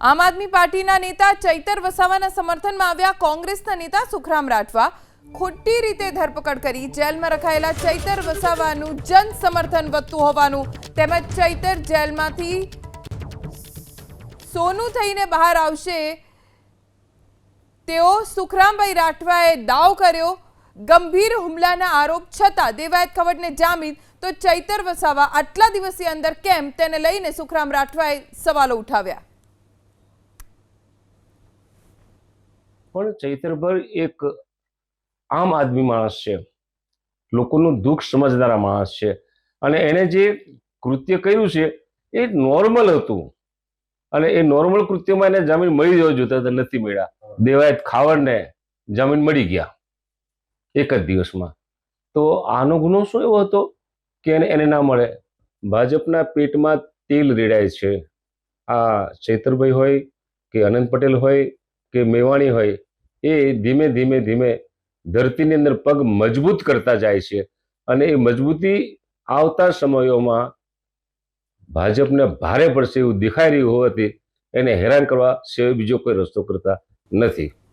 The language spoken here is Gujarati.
આમ આદમી પાર્ટીના નેતા ચૈતર વસાવાના સમર્થનમાં આવ્યા કોંગ્રેસના નેતા સુખરામ રાઠવા। ખોટી રીતે ધરપકડ કરી જેલમાં રખાયેલા ચૈતર વસાવાનું જન સમર્થન વધતું હોવાનું તેમજ ચૈતર જેલમાંથી સોનું થઈને બહાર આવશે તેઓ સુખરામભાઈ રાઠવાએ દાવ કર્યો। ગંભીર હુમલાના આરોપ છતાં દેવાયત ખવડને જામીન તો ચૈતર વસાવા આટલા દિવસની અંદર કેમ તેને લઈને સુખરામ રાઠવાએ સવાલો ઉઠાવ્યા। પણ ચૈતરભાઈ એક આમ આદમી માણસ છે, લોકોનું દુઃખ સમજનારા માણસ છે અને એને જે કૃત્ય કર્યું છે એ નોર્મલ હતું અને એ નોર્મલ કૃત્યમાં એને જામીન મળી જવા જોતા નથી મળ્યા। દેવાયત ખાવડને જામીન મળી ગયા એક જ દિવસમાં। તો આનો ગુનો શું એવો હતો કે એને ના મળે? ભાજપના પેટમાં તેલ રેડાય છે। આ ચૈતરભાઈ હોય કે અનંત પટેલ હોય કે મેવાણી હોય, એ ધીમે ધીમે ધીમે ધરતીની અંદર પગ મજબૂત કરતા જાય છે અને એ મજબૂતી આવતા સમયોમાં ભાજપને ભારે પડશે એવું દેખાઈ રહ્યું હોવાથી એને હેરાન કરવા સિવાય બીજો કોઈ રસ્તો કરતા નથી।